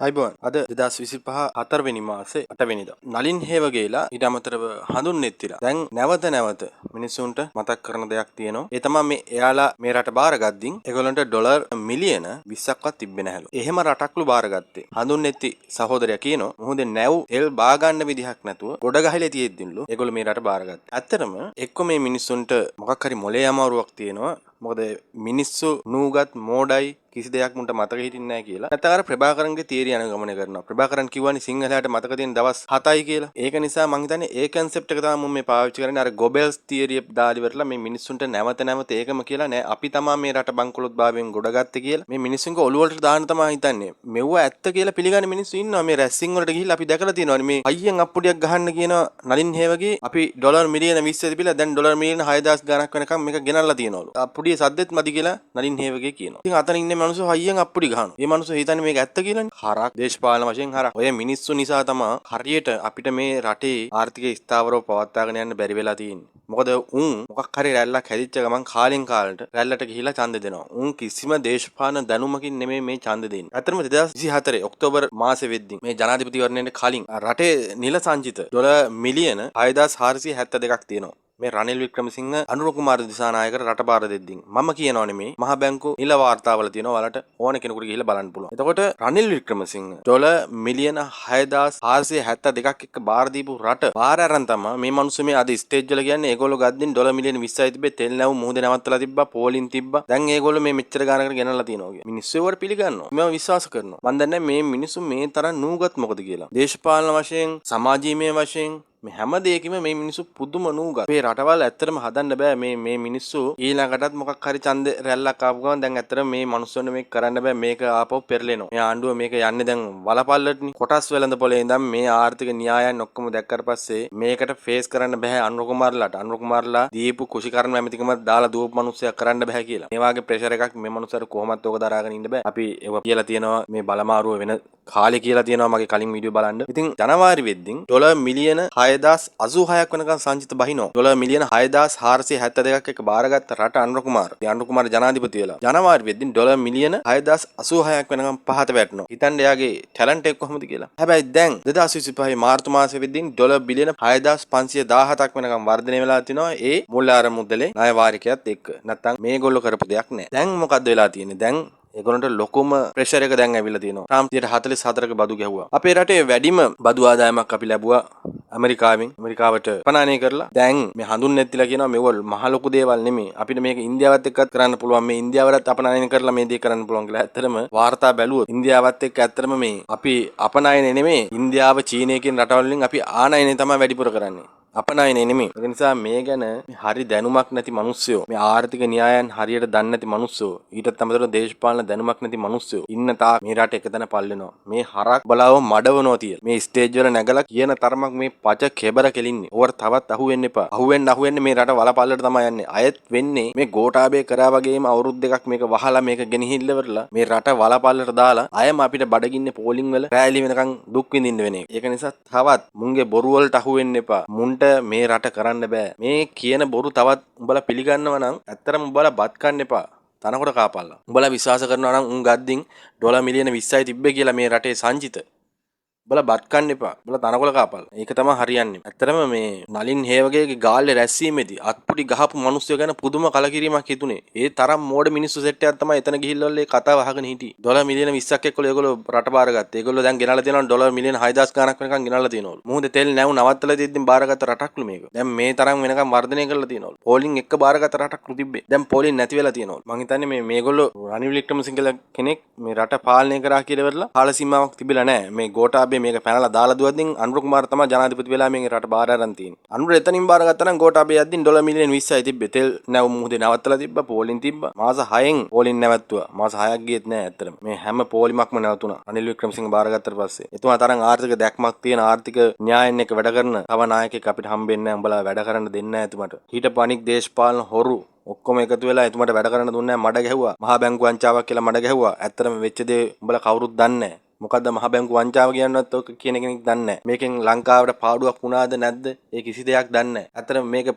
අයිබෝන් අද 2025 4 වෙනි මාසේ 8 වෙනිදා නලින් හේවගේලා ඊට අමතරව හඳුන්නෙත්තිලා දැන් නැවත මිනිසුන්ට මතක් කරන දෙයක් තියෙනවා. ඒ තමයි මේ එයාලා මේ රට බාරගද්දින් ඒගොල්ලන්ට ඩොලර් මිලියන 20ක්වත් තිබ්බේ නැහැලු. එහෙම රටක්ලු බාරගත්තේ. හඳුන්නෙත්ති සහෝදරයා කියනවා මොහොතේ නැව් තෙල් බා ගන්න විදිහක් නැතුව ගොඩ ගහලා තියෙද්දින්ලු ඒගොල්ලෝ මේ රට බාරගත්තා. ඇත්තටම එක්ක මේ මිනිසුන්ට මොකක් හරි මොලේ අමාරුවක් තියෙනවා. මොකද මිනිස්සු නූගත් මෝඩයි කිසි දෙයක් මුන්ට මතක හිටින්නේ නැහැ කියලා. නැත්නම් අර ප්‍රභාකරන්ගේ තියරි අනුගමනය කරනවා. ප්‍රභාකරන් කිව්වනේ සිංහලයට මතක තියෙන දවස් 7යි කියලා. ඒක නිසා මං හිතන්නේ ඒ කන්සෙප්ට් එක තමයි මේ පාවිච්චි කරන්නේ. අර ගොබෙල්ස් තියරි දාලි වලලා මේ මිනිස්සුන්ට නැවත ඒකම කියලා නෑ. අපි තමයි මේ රට බංකොලොත් භාවයෙන් ගොඩගත්තේ කියලා. මේ මිනිස්සුන්ගේ ඔළුව වලට දාන්න තමයි හිතන්නේ. මෙව්ව ඇත්ත කියලා පිළිගන්න මිනිස්සු ඉන්නවා. මේ රැස්සින් වලට ගිහිල්ලා අපි දැකලා තියෙනවානේ. මේ අයියෙන් අප්පුඩියක් ගහන්න කියන නලින් හේවගේ අපි ඩොලර් මිලියන 20 තිබිලා දැන් ඩොලර් මිලියන 6000 ගණක් වෙනකම් මේක ගෙනල්ලා තියනවලු. අප්පුඩිය සද්දෙත් මදි කියලා නලින් හේවගේ කියනවා. ඉතින් අතන ඉන්නේ මිනිස්සු අයියෙන් අප්පුඩි ගහනවා. මේ මිනිස්සු හිතන්නේ මේක ඇත්ත කියලානේ. හරක් දේශපාලන වශයෙන් හරක්. ඔය මිනිස්සු නිසා තමයි හරියට අපිට මේ රටේ ආර්ථිකය ස්ථාවරව පවත්වාගෙන යන්න බැරි වෙලා තියෙන්නේ. මොකද මොකක් හරි රැල්ලක් හැදිච්ච ගමන් කාලෙන් කාලට රැල්ලට ගිහිලා ඡන්ද දෙනවා. කිසිම දේශපාලන දැනුමකින් නෙමෙයි මේ ඡන්ද දෙන්නේ. අතරම 2024 ඔක්තෝබර් මාසේ වෙද්දී මේ ජනාධිපතිවරණයට කලින් රටේ නිල සංචිත ඩොලර් මිලියන 6472ක් තියෙනවා. මේ රනිල් වික්‍රමසිංහ අනුර කුමාර දිසානායකට රට බාර දෙද්දී මම කියනවනේ මේ මහ බැංකු නිල වාර්තාවල තියෙනවා ඔයාලට ඕන කෙනෙකුට ගිහිල්ලා බලන්න පුළුවන්. එතකොට රනිල් වික්‍රමසිංහ ඩොලර් මිලියන 6472ක් එක්ක බාර දීපු රට බාර අරන් තමයි මේ මිනිස්සු මේ අද ස්ටේජ් වල කියන්නේ ඒගොල්ලෝ ගද්දින් ඩොලර් මිලියන 20යි තිබ්බේ තෙල් නැව් මුහුදේ නවත්තලා තිබ්බා පෝලින් තිබ්බා. දැන් ඒගොල්ලෝ මේ මෙච්චර ගානකට ගෙනල්ලා තියෙනවා කියලා. මිනිස්සු ඒවට පිළිගන්නවා. මම විශ්වාස කරනවා. මම දන්නේ මේ මිනිස්සු මේ තරම් නූගත් මොකද කියලා. දේශපාලන වශයෙන් සමාජීය වශයෙන් මේ හැම දෙයකම මේ මිනිස්සු පුදුම නූගත්. මේ රටවල් ඇත්තටම හදන්න බෑ මේ මිනිස්සු ඊළඟටත් මොකක් හරි ඡන්ද රැල්ලක් ආපු ගමන් දැන් ඇත්තටම මේ මිනිස්සුන්ට මේක කරන්න බෑ මේක ආපහු පෙරලෙනවා. මේ ආණ්ඩුව මේක යන්නේ දැන් වලපල්ලටනේ. කොටස් වෙළඳ පොලේ ඉඳන් මේ ආර්ථික න්‍යායයන් ඔක්කොම දැක්කට පස්සේ මේකට ෆේස් කරන්න බෑ අනුර කුමාරලා දීපු කුෂිකර්ම ඇමතිකම දාලා දුවපු මිනිස්සයා කරන්න බෑ කියලා. මේ වාගේ ප්‍රෙෂර් එකක් මේ මිනිස්සුන්ට කොහොමත් ඕක දරාගෙන ඉන්න බෑ. අපි ඒව කියලා තියෙනවා මේ බලමාරුව වෙන කාලේ කියලා තියෙනවා මගේ කලින් වීඩියෝ බලන්න. ඉතින් ජනවාරි වෙද්දී ඩොලර් මිලියන 6086ක් වෙනකන් සංචිත බහිනවා. ඩොලර් මිලියන 6472ක් එක බාරගත්ත රට අනුර කුමාර. ඉතින් අනුර කුමාර ජනාධිපති වෙලා. ජනවාරි වෙද්දී ඩොලර් මිලියන 6086ක් වෙනකන් පහත වැටෙනවා. හිතන්න එයාගේ ටැලන්ට් එක කොහොමද කියලා. හැබැයි දැන් 2025 මාර්තු මාසෙ වෙද්දී ඩොලර් බිලියන 6517ක් වෙනකන් වර්ධනය වෙලා තිනවා. ඒ මුල් ආර මුදලේ ණය වාරිකයත් එක්ක. නැත්තම් මේගොල්ලෝ කරපු දෙයක් නෑ. දැන් මොකද්ද වෙලා තියෙන්නේ? දැන් ඒගොල්ලන්ට ලොකුම ප්‍රෙෂර් එක දැන් ඇවිල්ලා තියෙනවා. ට්‍රම්ප් 44ක බදු ගැහුවා. අපේ රටේ වැඩිම බදු ආදායමක් අපි ලැබුවා ඇමරිකාවට පනානය කරලා. දැන් මේ හඳුන්නෙත්තිලා කියනවා මේව මහ ලොකු දේවල් නෙමෙයි. අපිට මේක ඉන්දියාවත් එක්කත් කරන්න පුළුවන්. මේ ඉන්දියාවලත් අපනයන කරලා මේ දේ කරන්න පුළුවන් කියලා. ඇත්තටම වාර්තා බැලුවොත් ඉන්දියාවත් එක්ක ඇත්තටම මේ අපි අපනයන නෙමෙයි. ඉන්දියාව චීනය කියන රටවල් වලින් අපි ආනයනය තමයි වැඩිපුර කරන්නේ. අපනයනේ නෙමෙයි. ඒ නිසා මේ ගැන හරි දැනුමක් නැති මිනිස්සුયો මේ ආර්ථික න්‍යායයන් හරියට දන්නේ නැති මිනිස්සුયો ඊටත් අමතරව දේශපාලන දැනුමක් නැති මිනිස්සුયો ඉන්න තාක් මේ රට එකතැන පල්ලෙනවා. මේ හරක් බලාව මඩවනවා තිය. මේ ස්ටේජ් වල නැගලා කියන තරමක් මේ පච කෙබර කෙලින්නේ. ඕවට තවත් අහුවෙන්න එපා. අහුවෙන්න මේ රට වලපල්ලට තමයි යන්නේ. අයත් වෙන්නේ මේ ගෝඨාභය කරා වගේම අවුරුදු දෙකක් මේක වහලා මේක ගෙනහිල්ල වෙරලා මේ රට වලපල්ලට දාලා අයම අපිට බඩගින්නේ පෝලිං වල රැලි වෙනකන් දුක් විඳින්න වෙන එක. ඒක නිසා තවත් මුන්ගේ බොරු වලට අහුවෙන්න එපා. මුන්ට මේ රට කරන්න බෑ. මේ කියන බොරු තවත් උඹලා පිළිගන්නවා නම් ඇත්තටම උඹලා බත් කන්න එපා. තනකොට කාපල්ලා. උඹලා විශ්වාස කරනවා නම් උන් ගද්දින් ඩොලර් මිලියන 20යි තිබ්බේ කියලා මේ රටේ සංචිත. උඹලා බත් කන්න එපා. උඹලා තනකොළ කාපල්ලා. ඒක තමයි හරියන්නේ. ඇත්තටම මේ නලින් හේවගේගේ ගාල්ලේ රැස්වීමේදී අත්පුඩි ගහපු මිනිස්සු ගැන පුදුම කලකිරීමක් හිතුනේ. ඒ තරම් මෝඩ මිනිස්සු සෙට් එකක් තමයි එතන ගිහිල්ලා ඒ කතාව අහගෙන හිටියේ. ඩොලර් මිලියන 20ක් එක්කලා ඒගොල්ලෝ රට බාරගත්තා. ඒගොල්ලෝ දැන් ගෙනල්ලා තියෙනවා ඩොලර් මිලියන 6000 ගණක් වෙනකන් ගෙනල්ලා තියෙනවලු. මුහුදේ තෙල් නැව් නවත්තලා දෙද්දින් බාරගත්ත රටක්ලු මේක. දැන් මේ තරම් වෙනකන් වර්ධනය කරලා තියෙනවලු. පෝලිං එක්ක බාරගත්ත රටක්ලු තිබ්බේ. දැන් පෝලිං නැති වෙලා තියෙනවලු. මං හිතන්නේ මේගොල්ලෝ රනිල් වික්‍රමසිංහ කෙනෙක් මේ රට පාලනය කරා කියලා ඉවරලා කාල සීමාවක් තිබිලා නැහැ. මේ ගෝඨාභය මේක පැනලා දාලා දුවද්දින් අනුර කුමාර තමයි ජනාධිපති වෙලා මේ රට බාර අරන් තියෙන්නේ. අනුර එතනින් බාරගත්තා නම් ගෝඨාභය යද්දින් ඩොලර් මිලියන 20යි තිබ්බේ. තෙල් නැව් මුහුදේ නවත්තලා තිබ්බා. පෝලිං තිබ්බා. මාස 6න් පෝලිං නැවැත්තුවා. මාස 6ක් ගියෙත් නැහැ ඇත්තටම. මේ හැම පෝලිමක්ම නැවතුණා. රනිල් වික්‍රමසිංහ බාරගත්තට පස්සේ. එතුමා තරම් ආර්ථික දැක්මක් තියෙන ආර්ථික න්‍යායන් එක වැඩ කරන තව නායකයෙක් අපිට හම්බෙන්නේ නැහැ. උඹලා වැඩ කරන්න දෙන්නේ නැහැ එතුමාට. හිටපු අනික් දේශපාලන හොරු ඔක්කොම එකතු වෙලා එතුමාට වැඩ කරන්න දුන්නේ නැහැ. මඩ ගැහුවා. මහා බැංකු වංචාවක් කියලා මඩ ගැහුවා. ඇත්තටම වෙච්ච දේ උඹලා කවුරුත් දන්නේ නැහැ. මොකද්ද මහ බැංකු වංචාව කියනවත් ඔක කියන කෙනෙක් දන්නේ නැහැ. මේකෙන් ලංකාවට පාඩුවක් වුණාද නැද්ද? ඒ කිසි දෙයක් දන්නේ නැහැ. ඇත්තටම මේක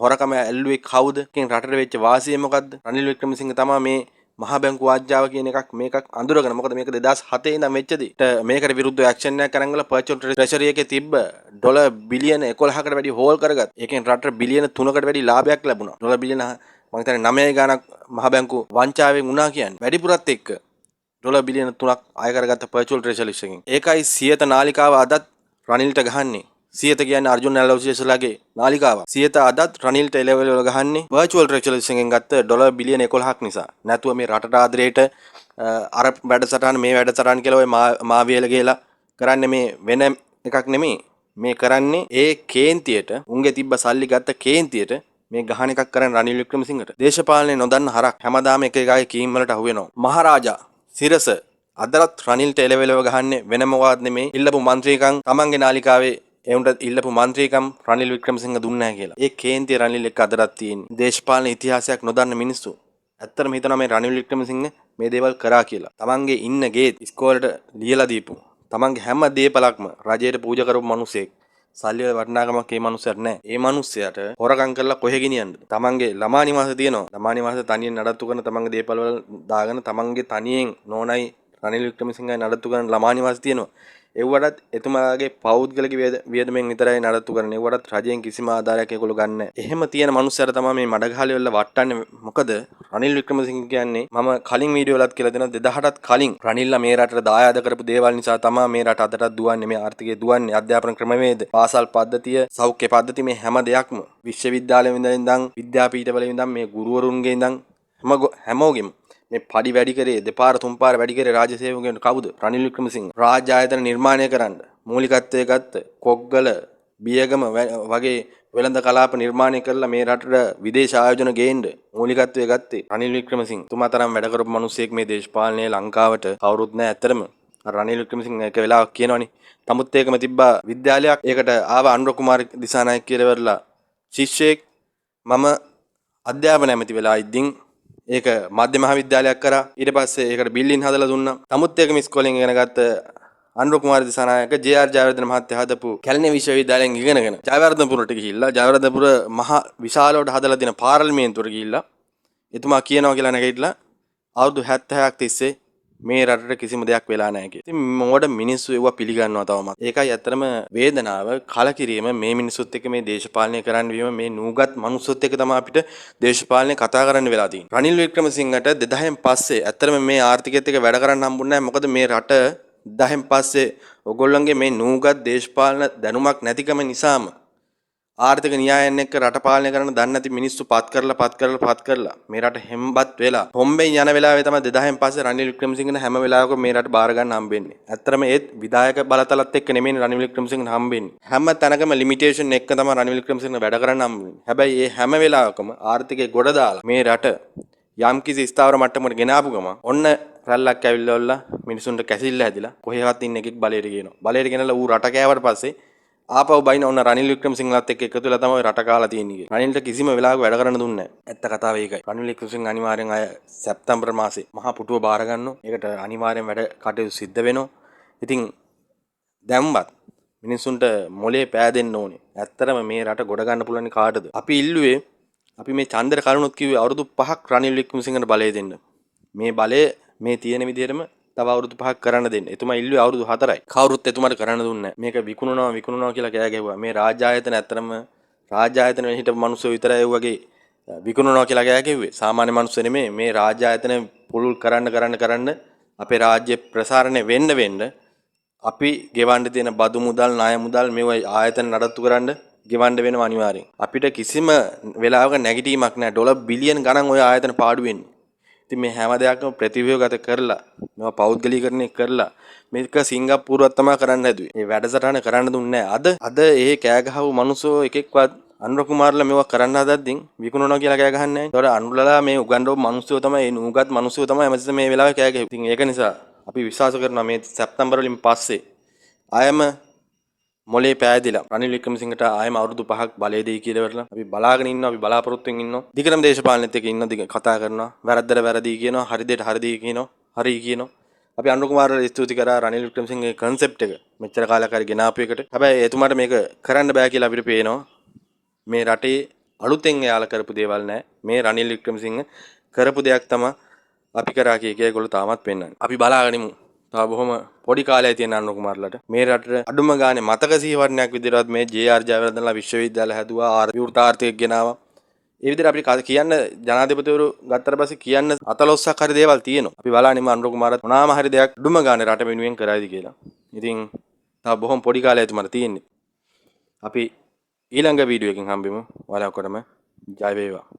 හොරකම ඇල්ලුවේ කවුද? කෙන් රටට වෙච්ච වාසිය මොකද්ද? රනිල් වික්‍රමසිංහ තමයි මේ මහා බැංකු වාජ්ජාව කියන එකක් මේකක් අඳුරගෙන මොකද මේක 2007 ඉඳන් වෙච්ච දේ. මේකට විරුද්ධව ඇක්ෂන් එකක් අරන් ගල පර්චුවල් ට්‍රෙෂරි එකේ තිබ්බ ඩොලර් බිලියන 11කට වැඩි හෝල් කරගත්. ඒකෙන් රටට බිලියන 3කට වැඩි ලාභයක් ලැබුණා. ඩොලර් බිලියන මම හිතන්නේ 9 ගාණක් මහා බැංකු වංචාවෙන් වුණා කියන්නේ. වැඩිපුරත් එක්ක ඩොලර් බිලියන 3ක් අය කරගත්ත පර්චුවල් ට්‍රෙෂරි එකකින්. ඒකයි සියත නාලිකාව අදත් රනිල්ට ගහන්නේ. සියත කියන්නේ අර්ජුන් ඇලෝසියස්ලාගේ නාලිකාව. සියත අදත් රනිල්ට එලෙවල් වල ගහන්නේ වර්චුවල් ට්‍රෙෂරි එකෙන් ගත්ත ඩොලර් බිලියන 11ක් නිසා. නැතුව මේ රටට ආදරේට අර වැඩසටහන මේ වැඩසටහන කියලා ඔය මාවියල කියලා කරන්නේ මේ වෙන එකක් නෙමෙයි. මේ කරන්නේ ඒ කේන්තියට උන්ගේ තිබ්බ සල්ලි ගත්ත කේන්තියට මේ ගහන එකක් කරන රනිල් වික්‍රමසිංහට. දේශපාලනේ නොදන්න හරක් හැමදාම එක එකගේ කීම් වලට අහු වෙනවා. මහරජා සිරස අදරත් රනිල්ට එලෙවලව ගහන්නේ වෙන මොකවත් නෙමෙයි. ඉල්ලපු മന്ത്രിකම් තමන්ගේ නාලිකාවේ එවුන්ට ඉල්ලපු മന്ത്രിකම් රනිල් වික්‍රමසිංහ දුන්නේ නැහැ කියලා. ඒ කේන්තිය රනිල් එක්ක අදරත් තියෙන්නේ. දේශපාලන ඉතිහාසයක් නොදන්න මිනිස්සු ඇත්තටම හිතනවා මේ රනිල් වික්‍රමසිංහ මේ දේවල් කරා කියලා. තමන්ගේ ඉන්න ගේත් ඉස්කෝලේට ලියලා දීපු. තමන්ගේ හැම දේපලක්ම රජයට පූජා කරපු මිනිසෙක්. සල්ලි වල වටිනාකමක් ඒ මිනිස්සයාට නැහැ. ඒ මිනිස්සයාට හොරකම් කරලා කොහෙ ගෙනියන්නද? තමන්ගේ ළමා නිවාස තියෙනවා. ළමා නිවාස තනියෙන් නඩත්තු කරන තමන්ගේ දේපල වල දාගෙන තමන්ගේ තනියෙන් නෝනයි රනිල් වික්‍රමසිංහයි නඩත්තු කරන ළමා නිවාස තියෙනවා. එව්වටත් එතුමාගේ පෞද්ගලික වියදමෙන් විතරයි නඩත්තු කරන්නේ. එව්වටත් රජයෙන් කිසිම ආධාරයක් ඒගොල්ලෝ ගන්න නැහැ. එහෙම තියෙන මනුස්සයර තමයි මේ මඩගහලි වල වට්ටන්නේ. මොකද රනිල් වික්‍රමසිංහ කියන්නේ මම කලින් වීඩියෝ වලත් කියලා දෙනවා 2008ත් කලින් රනිල්ලා මේ රටට දායාද කරපු දේවල් නිසා තමයි මේ රට අදටත් දුවන්නේ. මේ ආර්ථිකය දුවන්නේ. අධ්‍යාපන ක්‍රමවේද, පාසල් පද්ධතිය, සෞඛ්‍ය පද්ධතිය මේ හැම දෙයක්ම විශ්වවිද්‍යාලෙ ඉඳන් විද්‍යාපීඨවල ඉඳන් මේ ගුරුවරුන්ගේ ඉඳන් හැමෝගෙම මේ පඩි වැඩි කරේ දෙපාර තුන්පාර වැඩි කරේ රාජ්‍ය සේවකයන්ට කවුද? රනිල් වික්‍රමසිංහ. රාජ්‍ය ආයතන නිර්මාණය කරන්න මූලිකත්වයේ ගත්ත කොග්ගල බියගම වගේ වෙළඳ කලාප නිර්මාණය කරලා මේ රටට විදේශ ආයෝජන ගේන්න මූලිකත්වයේ ගත්තේ රනිල් වික්‍රමසිංහ. තුමා තරම් වැඩ කරපු මිනිසෙක් මේ දේශපාලනයේ ලංකාවට කවුරුත් නැහැ ඇත්තටම. රනිල් වික්‍රමසිංහ එක වෙලාවක් කියනවනේ. තමුත් ඒකම තිබ්බා විද්‍යාලයක්. ඒකට ආව අනුර කුමාර දිසානායක කියලා වෙරලා ශිෂ්‍යෙක් මම අධ්‍යාපන ඇමති වෙලා ඉදින් ඒක මධ්‍ය මහාවිද්‍යාලයක් කරා. ඊට පස්සේ ඒකට බිල්ඩින් හදලා දුන්නා. තමුත් ඒකම ඉස්කෝලෙන් ඉගෙන ගත්ත අනුර කුමාර දිසානායක ජේ.ආර්. ජයවර්ධන මහත්තයා හදපු කැලණිය විශ්වවිද්‍යාලයෙන් ඉගෙනගෙන ජයවර්ධනපුරට ගිහිල්ලා ජයවර්ධනපුර මහා විශාලවට හදලා දෙන පාර්ලිමේන්තුවට ගිහිල්ලා එතුමා කියනවා කියලා නැගිටලා අවුරුදු 76ක් තිස්සේ මේ රටට කිසිම දෙයක් වෙලා නැහැ කියලා. ඉතින් මොඩ මිනිස්සු ඒවා පිළිගන්නවා තවමත්. ඒකයි ඇත්තටම වේදනාව කලකිරීම මේ මිනිස්සුත් එක්ක මේ දේශපාලනය කරන්න වීම මේ නූගත් මිනිස්සුත් එක්ක තමයි අපිට දේශපාලනය කතා කරන්න වෙලා තියෙන්නේ. රනිල් වික්‍රමසිංහට 2000න් පස්සේ ඇත්තටම මේ ආර්ථිකයත් එක්ක වැඩ කරන්න හම්බුනේ නැහැ. මොකද මේ රට 2000න් පස්සේ ඔයගොල්ලන්ගේ මේ නූගත් දේශපාලන දැනුමක් නැතිකම නිසාම ආර්ථික න්‍යායයන් එක්ක රට පාලනය කරන්න දන්නේ නැති මිනිස්සු පත් කරලා මේ රට හෙම්බත් වෙලා හොම්බෙන් යන වෙලාවේ තමයි 2000න් පස්සේ රනිල් වික්‍රමසිංහන හැම වෙලාවකම මේ රට බාර ගන්න හම්බෙන්නේ. ඇත්තටම ඒත් විධායක බලතලත් එක්ක නෙමෙයි රනිල් වික්‍රමසිංහන හම්බෙන්නේ. හැම තැනකම ලිමිටේෂන් එක්ක තමයි රනිල් වික්‍රමසිංහන වැඩ කරන්න හම්බෙන්නේ. හැබැයි මේ හැම වෙලාවකම ආර්ථිකය ගොඩ දාලා මේ රට යම්කිසි ස්ථාවර මට්ටමකට ගෙනාපු ගම ඔන්න රැල්ලක් ඇවිල්ලා මිනිසුන්ට කැසිල්ල හැදිලා කොහෙවත් ඉන්න එකෙක් බලයට ගේනවා. බලයට ගෙනලා ඌ රට කෑවට පස්සේ ආපහු බයින ඔන්න රනිල් වික්‍රමසිංහලත් එක්ක එකතු වෙලා තමයි රට කාලා තියෙන්නේ. රනිල්ට කිසිම වෙලාවක වැඩ කරන්න දුන්නේ නැහැ. ඇත්ත කතාව ඒකයි. රනිල් වික්‍රමසිංහ අනිවාර්යෙන් අය සැප්තැම්බර් මාසේ මහා පුටුව බාර ගන්නවා. ඒකට අනිවාර්යෙන් වැඩ කටයුතු සිද්ධ වෙනවා. ඉතින් දැම්වත් මිනිසුන්ට මොලේ පෑදෙන්න ඕනේ. ඇත්තටම මේ රට ගොඩ ගන්න පුළුවන් කාටද? අපි ඉල්ලුවේ අපි මේ චන්දර කරුණුත් කිව්වේ අවුරුදු 5ක් රනිල් වික්‍රමසිංහට බලය දෙන්න. මේ බලය මේ තියෙන විදිහටම තව අවුරුදු 5ක් කරන්න දෙන්න. එතුමා ඉල්ලුවේ අවුරුදු 4යි. කවුරුත් එතුමාට කරන්න දුන්නේ නැහැ. මේක විකුණනවා කියලා කෑ ගැහුවා. මේ රාජ්‍ය ආයතන ඇත්තටම රාජ්‍ය ආයතන වල හිටපු මිනිස්සු විතරයි ඒ වගේ විකුණනවා කියලා කෑ ගැහුවේ. සාමාන්‍ය මිනිස්සු නෙමෙයි. මේ රාජ්‍ය ආයතන පුළුල් කරන්න අපේ රාජ්‍ය ප්‍රසාරණය වෙන්න අපි ගෙවන්න තියෙන බදු මුදල් ණය මුදල් මේවා ආයතන නඩත්තු කරන්න ගෙවන්න වෙනවා අනිවාර්යෙන්. අපිට කිසිම වෙලාවක නැගිටීමක් නැහැ. ඩොලර් බිලියන් ගණන් ඔය ආයතන පාඩු වෙන්නේ. ඉතින් මේ හැම දෙයක්ම ප්‍රතිව්‍යුහගත කරලා මේවා පෞද්ගලීකරණය කරලා මේක සිංගප්පූරුවක් තමයි කරන්න හැදුවේ. මේ වැඩසටහන කරන්න දුන්නේ නැහැ. අද ඒ කෑ ගහපු මිනිස්සෝ එකෙක්වත් අනුර කුමාරලා මේවා කරන්න හදද්දී විකුණනවා කියලා කෑ ගහන්නේ නැහැ. ඒතකොට අනුරලා මේ උගන්වපු මිනිස්සෝ තමයි මේ නුගත් මිනිස්සෝ තමයි හැමතිස්සෙම මේ වෙලාවේ කෑ ගහුවේ. ඉතින් ඒක නිසා අපි විශ්වාස කරනවා මේ සැප්තැම්බර් වලින් පස්සේ ආයම මොලේ පෑදිලා රනිල් වික්‍රමසිංහට ආයම අවුරුදු 5ක් බලය දෙයි කියලා වරලා අපි බලාගෙන ඉන්නවා. අපි බලාපොරොත්තුෙන් ඉන්නවා. දිගටම දේශපාලනෙත් එක්ක ඉන්න කතා කරනවා. වැරද්දට වැරදි කියනවා. හරි දෙයට හරි කියනවා. හරි කියනවා. අපි අනුර කුමාරට ස්තුති කරා රනිල් වික්‍රමසිංහගේ concept එක මෙච්චර කාලයක් හරි ගෙනාපු එකට. හැබැයි එතුමාට මේක කරන්න බෑ කියලා අපිට පේනවා. මේ රටේ අලුතෙන් එයාලා කරපු දේවල් නෑ. මේ රනිල් වික්‍රමසිංහ කරපු දෙයක් තමයි අපි කරා කිය ඒගොල්ලෝ තාමත් පෙන්වන්නේ. අපි බලාගනිමු. තව බොහොම පොඩි කාලයයි තියෙන අනුර කුමාරලාට මේ රටට අඩුම ගානේ මතක සීවරණයක් විදිහටවත් මේ ජේ.ආර්. ජයවර්ධනලා විශ්වවිද්‍යාල හැදුවා විවෘතාර්ථයක් ගෙනාවා. ඒ විදිහට අපිට කියන්න ජනාධිපතිවරු ගත්තට පස්සේ කියන්න අතලොස්සක් හරි දේවල් තියෙනවා. අපි බලන්නේ අනුර කුමාරත් මොනවාම හරි දෙයක් අඩුම ගානේ රට වෙනුවෙන් කරයිද කියලා. ඉතින් තව බොහොම පොඩි කාලයයි තුමට තියෙන්නේ. අපි ඊළඟ වීඩියෝ එකකින් හම්බෙමු. ඔයාලා ඔක්කොටම ජය වේවා.